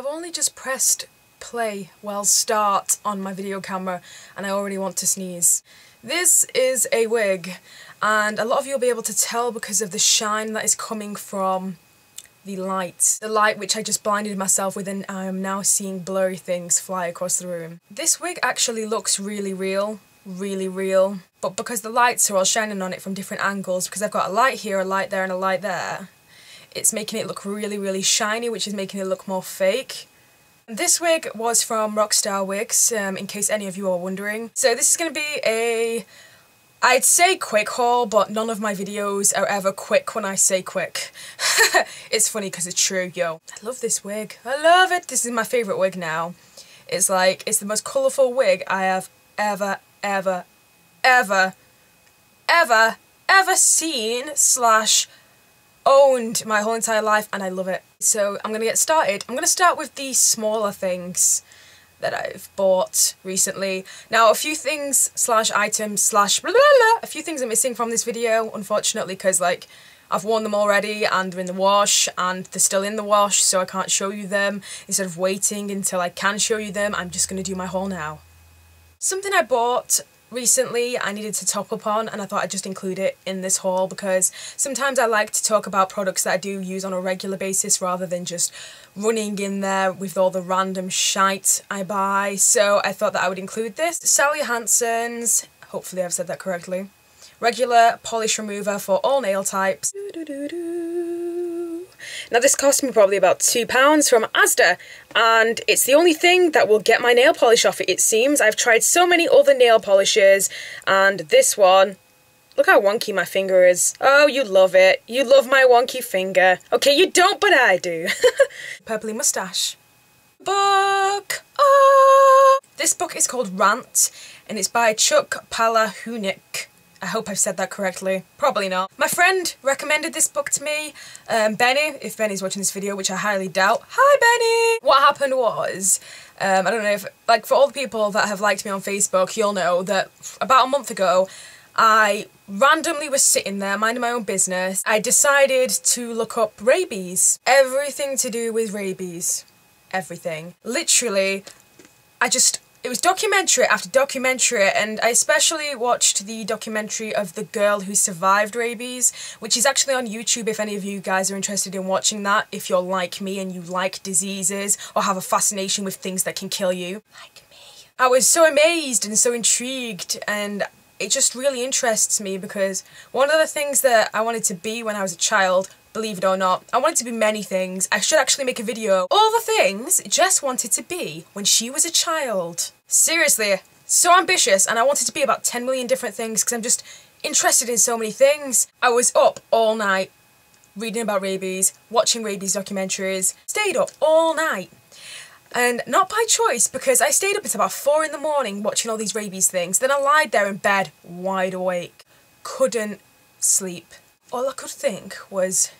I've only just pressed play, well start on my video camera and I already want to sneeze. This is a wig and a lot of you will be able to tell because of the shine that is coming from the light. The light which I just blinded myself with, and I am now seeing blurry things fly across the room. This wig actually looks really real, but because the lights are all shining on it from different angles, because I've got a light here, a light there and a light there, it's making it look really shiny, which is making it look more fake. This wig was from Rockstar wigs, in case any of you are wondering. So this is going to be a, I'd say quick haul, but none of my videos are ever quick when I say quick. It's funny because it's true, yo. I love this wig. I love it. This is my favourite wig now. It's like, it's the most colourful wig I have ever seen / owned my whole entire life, and I love it. So I'm gonna get started. I'm gonna start with the smaller things that I've bought recently. Now a few things / items / blah, blah, blah, a few things are missing from this video, unfortunately, because like I've worn them already and they're in the wash and they're still in the wash, so I can't show you them. Instead of waiting until I can show you them, I'm just gonna do my haul now. Something I bought recently I needed to top up on, and I thought I'd just include it in this haul because sometimes I like to talk about products that I do use on a regular basis rather than just running in there with all the random shite I buy. So I thought that I would include this. Sally Hansen's, hopefully I've said that correctly, regular polish remover for all nail types. Now this cost me probably about £2 from Asda, and it's the only thing that will get my nail polish off it seems. I've tried so many other nail polishes, and this one, look how wonky my finger is. Oh, you love it. You love my wonky finger. Okay, you don't, but I do. Purpley moustache. Book! Oh! This book is called Rant, and it's by Chuck Palahniuk. I hope I've said that correctly. Probably not. My friend recommended this book to me, Benny, if Benny's watching this video, which I highly doubt. Hi, Benny! What happened was, I don't know if, like, for all the people that have liked me on Facebook, you'll know that about a month ago, I randomly was sitting there minding my own business. I decided to look up rabies. Everything to do with rabies. Everything. Literally, it was documentary after documentary, and I especially watched the documentary of the girl who survived rabies, which is actually on YouTube if any of you guys are interested in watching that, if you're like me and you like diseases or have a fascination with things that can kill you. Like me. I was so amazed and so intrigued, and it just really interests me because one of the things that I wanted to be when I was a child, believe it or not, I wanted to be many things. I should actually make a video. All the things Jess wanted to be when she was a child. Seriously, so ambitious, and I wanted to be about 10 million different things because I'm just interested in so many things. I was up all night reading about rabies, watching rabies documentaries, stayed up all night. And not by choice, because I stayed up until about 4 in the morning watching all these rabies things. Then I lied there in bed, wide awake. Couldn't sleep. All I could think was,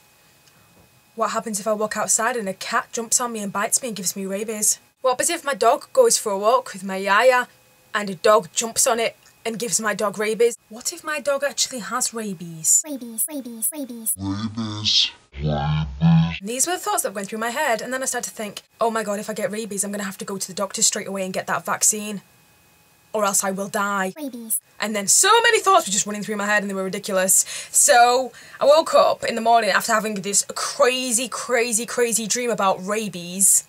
what happens if I walk outside and a cat jumps on me and bites me and gives me rabies? What happens if my dog goes for a walk with my yaya and a dog jumps on it and gives my dog rabies? What if my dog actually has rabies? Rabies. These were the thoughts that went through my head, and then I started to think, oh my god, if I get rabies, I'm going to have to go to the doctor straight away and get that vaccine, or else I will die. Rabies. And then so many thoughts were just running through my head and they were ridiculous. So I woke up in the morning after having this crazy dream about rabies.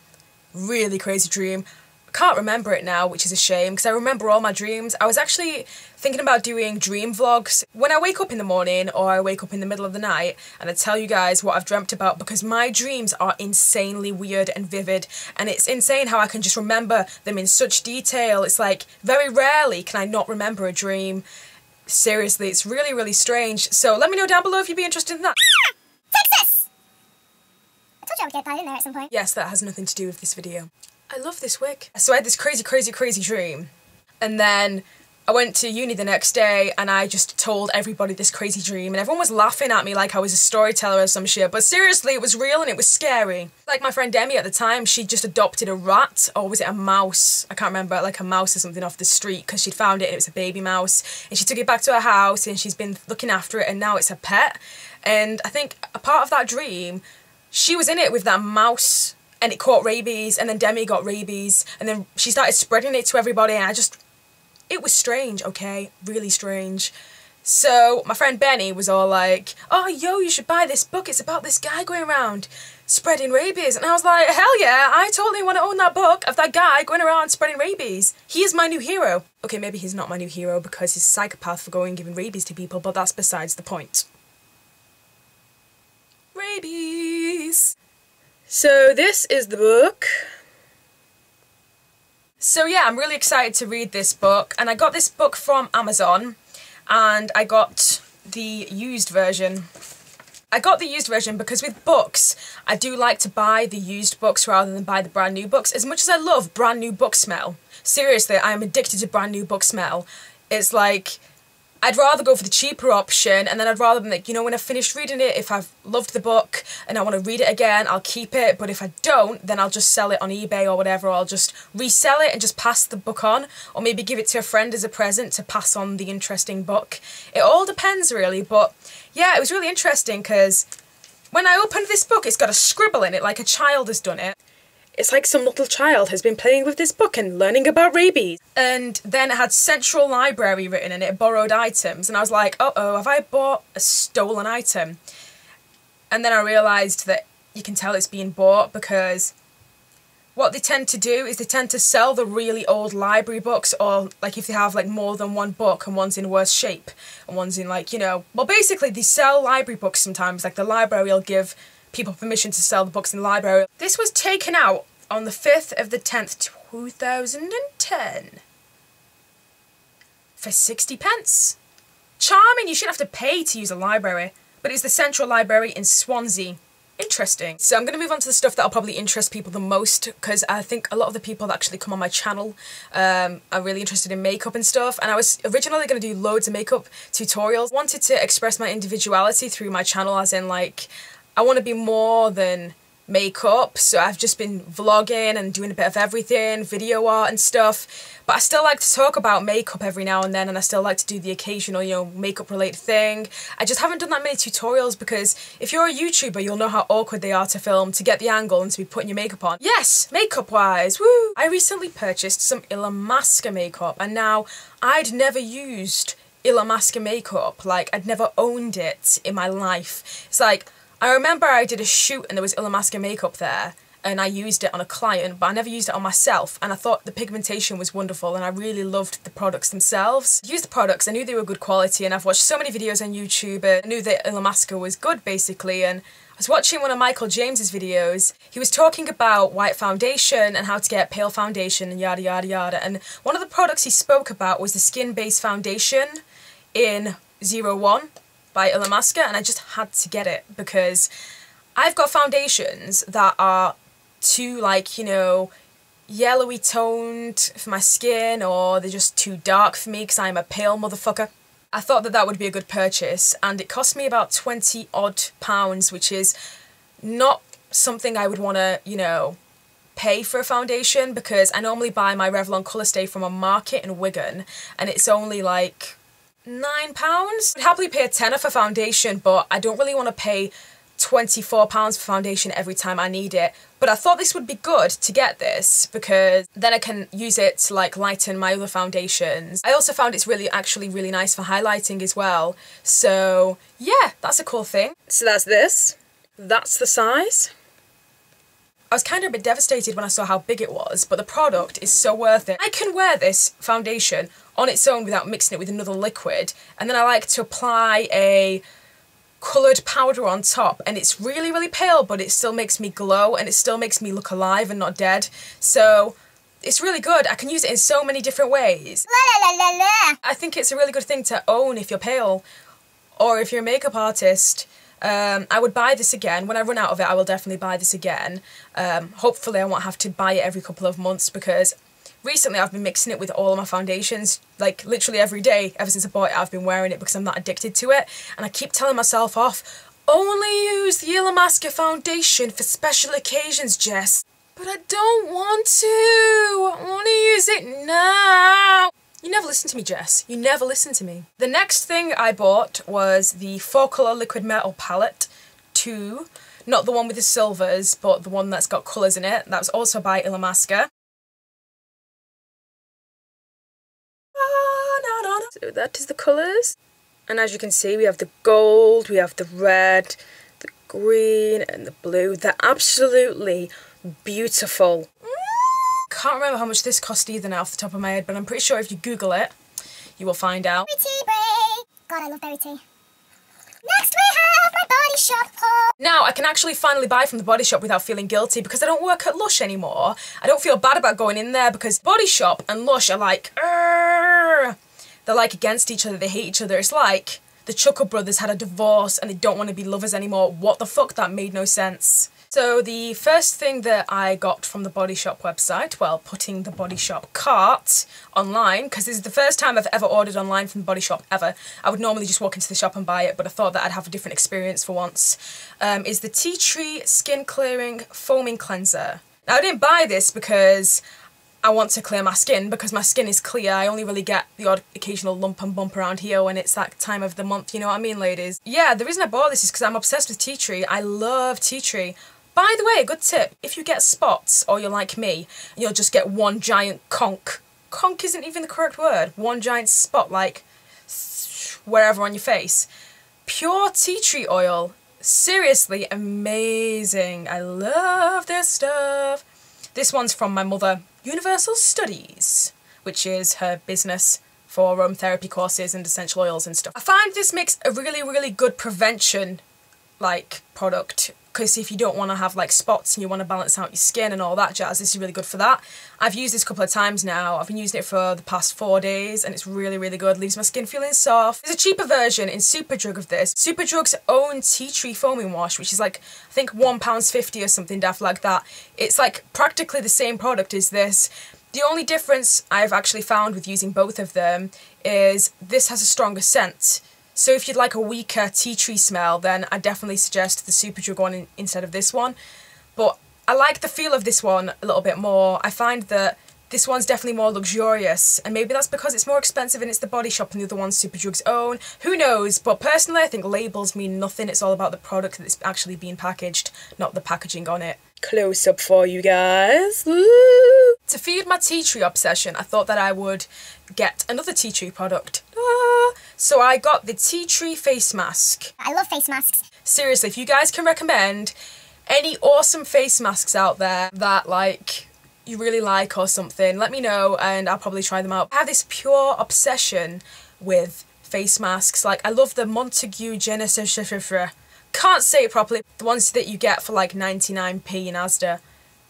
Really crazy dream. I can't remember it now, which is a shame, because I remember all my dreams. I was actually thinking about doing dream vlogs. When I wake up in the morning, or I wake up in the middle of the night, and I tell you guys what I've dreamt about, because my dreams are insanely weird and vivid, and it's insane how I can just remember them in such detail. It's like, very rarely can I not remember a dream. Seriously, it's really strange. So let me know down below if you'd be interested in that. Texas! I told you I would get that in there at some point. Yes, that has nothing to do with this video. I love this wig. So I had this crazy dream, and then I went to uni the next day and I just told everybody this crazy dream, and everyone was laughing at me like I was a storyteller or some shit, but seriously, it was real and it was scary. Like my friend Demi at the time, she just adopted a rat, or was it a mouse? I can't remember, like a mouse or something off the street, because she'd found it and it was a baby mouse, and she took it back to her house and she's been looking after it, and now it's her pet. And I think a part of that dream, she was in it with that mouse and it caught rabies, and then Demi got rabies, and then she started spreading it to everybody, and it was strange, okay? Really strange. So my friend Benny was all like, oh, yo, you should buy this book. It's about this guy going around spreading rabies. And I was like, hell yeah, I totally want to own that book of that guy going around spreading rabies. He is my new hero. Okay, maybe he's not my new hero because he's a psychopath for going and giving rabies to people, but that's besides the point. Rabies. So this is the book. So yeah, I'm really excited to read this book, and I got this book from Amazon. And I got the used version. I got the used version because with books, I do like to buy the used books rather than buy the brand new books. As much as I love brand new book smell, seriously, I am addicted to brand new book smell. It's like, I'd rather go for the cheaper option, and then I'd rather, like, you know, when I've finished reading it, if I've loved the book and I want to read it again, I'll keep it, but if I don't, then I'll just sell it on eBay or whatever, or I'll just resell it and just pass the book on, or maybe give it to a friend as a present to pass on the interesting book. It all depends, really, but yeah, it was really interesting, because when I opened this book, it's got a scribble in it, like a child has done it. It's like some little child has been playing with this book and learning about rabies. And then it had Central Library written in it, borrowed items. And I was like, uh-oh, have I bought a stolen item? And then I realised that you can tell it's being bought because what they tend to do is they tend to sell the really old library books, or like if they have like more than one book and one's in worse shape and one's in like, you know, well basically they sell library books sometimes, like the library will give people permission to sell the books in the library. This was taken out on the 5th of the 10th, 2010 for 60p. Charming, you shouldn't have to pay to use a library, but it's the Central Library in Swansea. Interesting. So I'm going to move on to the stuff that'll probably interest people the most, because I think a lot of the people that actually come on my channel are really interested in makeup and stuff, and I was originally going to do loads of makeup tutorials. I wanted to express my individuality through my channel, as in like, I want to be more than makeup, so I've just been vlogging and doing a bit of everything, video art and stuff, but I still like to talk about makeup every now and then, and I still like to do the occasional, you know, makeup related thing. I just haven't done that many tutorials because if you're a YouTuber, you'll know how awkward they are to film, to get the angle and to be putting your makeup on. Yes, makeup wise, woo! I recently purchased some Illamasqua makeup, and now I'd never used Illamasqua makeup, like I'd never owned it in my life. It's like, I remember I did a shoot and there was Illamasqua makeup there, and I used it on a client, but I never used it on myself, and I thought the pigmentation was wonderful and I really loved the products themselves. I used the products, I knew they were good quality, and I've watched so many videos on YouTube, and I knew that Illamasqua was good basically, and I was watching one of Michael James's videos. He was talking about white foundation and how to get pale foundation and yada yada yada, and one of the products he spoke about was the skin-based foundation in 01 by Illamasqua, and I just had to get it because I've got foundations that are too, like, you know, yellowy toned for my skin, or they're just too dark for me because I'm a pale motherfucker. I thought that that would be a good purchase, and it cost me about 20 odd pounds, which is not something I would want to, you know, pay for a foundation, because I normally buy my Revlon Colour Stay from a market in Wigan, and it's only like £9. I'd happily pay a tenner for foundation, but I don't really want to pay £24 for foundation every time I need it. But I thought this would be good to get this, because then I can use it to like lighten my other foundations. I also found it's actually really nice for highlighting as well. So yeah, that's a cool thing. So that's this. That's the size. I was kind of a bit devastated when I saw how big it was, but the product is so worth it. I can wear this foundation on its own without mixing it with another liquid, and then I like to apply a coloured powder on top, and it's really, really pale, but it still makes me glow, and it still makes me look alive and not dead. So it's really good. I can use it in so many different ways. La, la, la, la, la. I think it's a really good thing to own if you're pale, or if you're a makeup artist. I would buy this again. When I run out of it, I will definitely buy this again. Hopefully I won't have to buy it every couple of months, because recently I've been mixing it with all of my foundations, like literally every day. Ever since I bought it, I've been wearing it because I'm not addicted to it, and I keep telling myself off, only use the Illamasqua foundation for special occasions, Jess. But I don't want to. I want to use it now. You never listen to me, Jess. You never listen to me. The next thing I bought was the 4-colour liquid metal palette 2. Not the one with the silvers, but the one that's got colours in it. That was also by Illamasqua. So that is the colours. And as you can see, we have the gold, we have the red, the green and the blue. They're absolutely beautiful. Can't remember how much this cost either now off the top of my head, but I'm pretty sure if you Google it, you will find out. Berry tea break. God, I love berry tea. Next we have my Body Shop haul. Now I can actually finally buy from the Body Shop without feeling guilty because I don't work at Lush anymore. I don't feel bad about going in there because Body Shop and Lush are like, they're like against each other, they hate each other. It's like the Chuckle Brothers had a divorce and they don't want to be lovers anymore. What the fuck? That made no sense. So the first thing that I got from the Body Shop website, well, putting the Body Shop cart online, because this is the first time I've ever ordered online from the Body Shop ever. I would normally just walk into the shop and buy it, but I thought that I'd have a different experience for once. Is the Tea Tree Skin Clearing Foaming Cleanser. Now I didn't buy this because I want to clear my skin, because my skin is clear. I only really get the odd occasional lump and bump around here when it's that time of the month, you know what I mean, ladies? Yeah, the reason I bought this is because I'm obsessed with tea tree. I love tea tree. By the way, a good tip, if you get spots, or you're like me, and you'll just get one giant conk. Conk isn't even the correct word. One giant spot, like, wherever on your face. Pure tea tree oil. Seriously, amazing. I love this stuff. This one's from my mother, Universal Studies, which is her business for aromatherapy courses and essential oils and stuff. I find this makes a really, really good prevention, like, product. Because if you don't want to have like spots and you want to balance out your skin and all that jazz, this is really good for that. I've used this a couple of times now. I've been using it for the past 4 days and it's really, really good. Leaves my skin feeling soft. There's a cheaper version in Superdrug of this. Superdrug's own tea tree foaming wash, which is like, I think £1.50 or something daft like that. It's like practically the same product as this. The only difference I've actually found with using both of them is this has a stronger scent. So if you'd like a weaker tea tree smell, then I definitely suggest the Superdrug one instead of this one. But I like the feel of this one a little bit more. I find that this one's definitely more luxurious, and maybe that's because it's more expensive and it's the Body Shop and the other one's Superdrug's own. Who knows? But personally, I think labels mean nothing. It's all about the product that's actually being packaged, not the packaging on it. Close up for you guys. Woo! To feed my tea tree obsession, I thought that I would get another tea tree product. So I got the tea tree face mask. I love face masks. Seriously, if you guys can recommend any awesome face masks out there that like you really like or something, let me know and I'll probably try them out. I have this pure obsession with face masks. Like I love the Montague Genesis. Can't say it properly. The ones that you get for like 99p in Asda.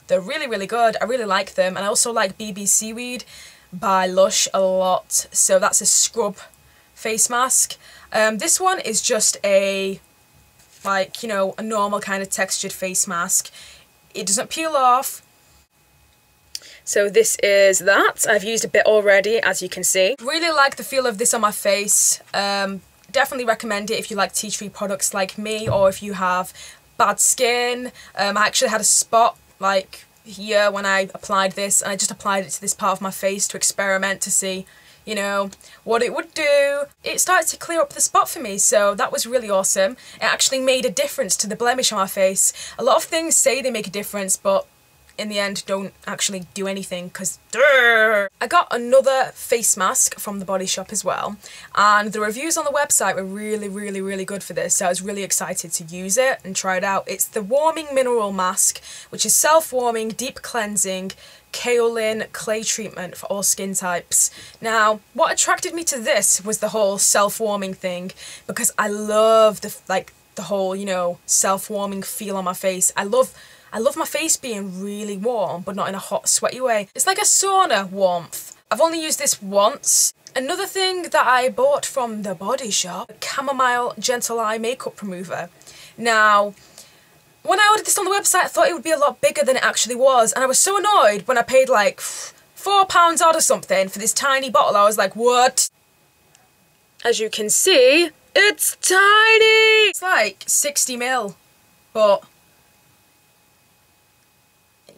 They're really, really good. I really like them. And I also like BB Seaweed by Lush a lot. So that's a scrub face mask. This one is just a, like, you know, a normal kind of textured face mask. It doesn't peel off. So this is that. I've used a bit already, as you can see. Really like the feel of this on my face. Definitely recommend it if you like tea tree products like me, or if you have bad skin. I actually had a spot like here when I applied this, and I just applied it to this part of my face to experiment to see, you know, what it would do. It started to clear up the spot for me, so that was really awesome. It actually made a difference to the blemish on my face. A lot of things say they make a difference, but in the end don't actually do anything because I got another face mask from the Body Shop as well, and the reviews on the website were really, really, really good for this, so I was really excited to use it and try it out. It's the Warming Mineral Mask, which is self-warming, deep cleansing, kaolin clay treatment for all skin types. Now, what attracted me to this was the whole self-warming thing, because I love the whole, you know, self-warming feel on my face. I love my face being really warm, but not in a hot, sweaty way. It's like a sauna warmth. I've only used this once. Another thing that I bought from the Body Shop, Chamomile Gentle Eye Makeup Remover. Now, when I ordered this on the website, I thought it would be a lot bigger than it actually was, and I was so annoyed when I paid like £4 odd or something for this tiny bottle. I was like, what? As you can see, it's tiny! It's like 60ml, but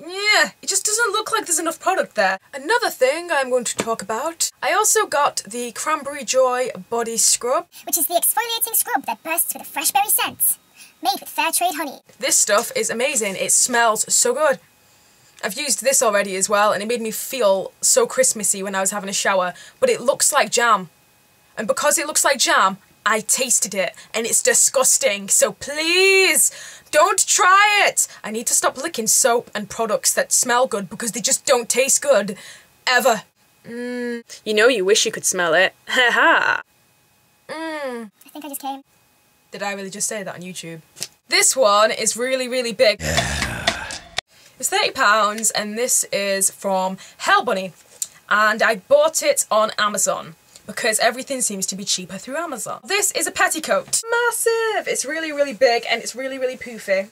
yeah, it just doesn't look like there's enough product there. Another thing I'm going to talk about, I also got the Cranberry Joy Body Scrub, which is the exfoliating scrub that bursts with a fresh berry scent. Made with fair trade honey. This stuff is amazing. It smells so good. I've used this already as well, and it made me feel so Christmassy when I was having a shower, but it looks like jam. And because it looks like jam, I tasted it, and it's disgusting, so please, don't try it! I need to stop licking soap and products that smell good because they just don't taste good. Ever. You know you wish you could smell it. Ha ha. I think I just came. Did I really just say that on YouTube? This one is really, really big. It's £30 and this is from Hell Bunny. And I bought it on Amazon because everything seems to be cheaper through Amazon. This is a petticoat. Massive! It's really, really big and it's really, really poofy.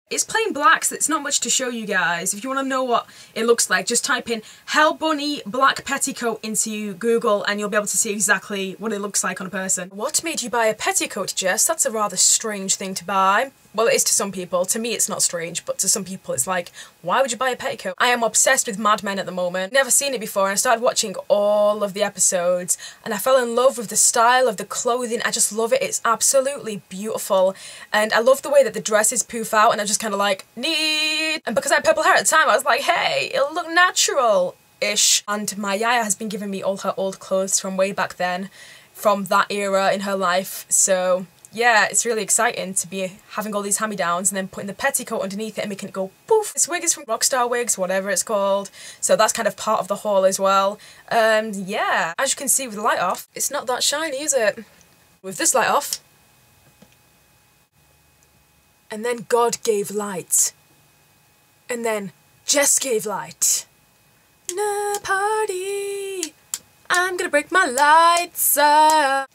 It's plain black, so it's not much to show you guys. If you want to know what it looks like, just type in Hell Bunny black petticoat into Google and you'll be able to see exactly what it looks like on a person. What made you buy a petticoat, Jess? That's a rather strange thing to buy. Well, it is to some people. To me, it's not strange, but to some people, it's like, why would you buy a petticoat? I am obsessed with Mad Men at the moment. Never seen it before, and I started watching all of the episodes, and I fell in love with the style of the clothing. I just love it. It's absolutely beautiful, and I love the way that the dresses poof out, and I'm just kind of like, neat. And because I had purple hair at the time, I was like, hey, it'll look natural-ish. And my yaya has been giving me all her old clothes from way back then, from that era in her life, so yeah, it's really exciting to be having all these hand-me-downs and then putting the petticoat underneath it and making it go poof. This wig is from Rockstar Wigs, whatever it's called, so that's kind of part of the haul as well. Yeah, as you can see with the light off, it's not that shiny, is it? With this light off, and then God gave light, and then Jess gave light. Na party, I'm gonna break my lights up.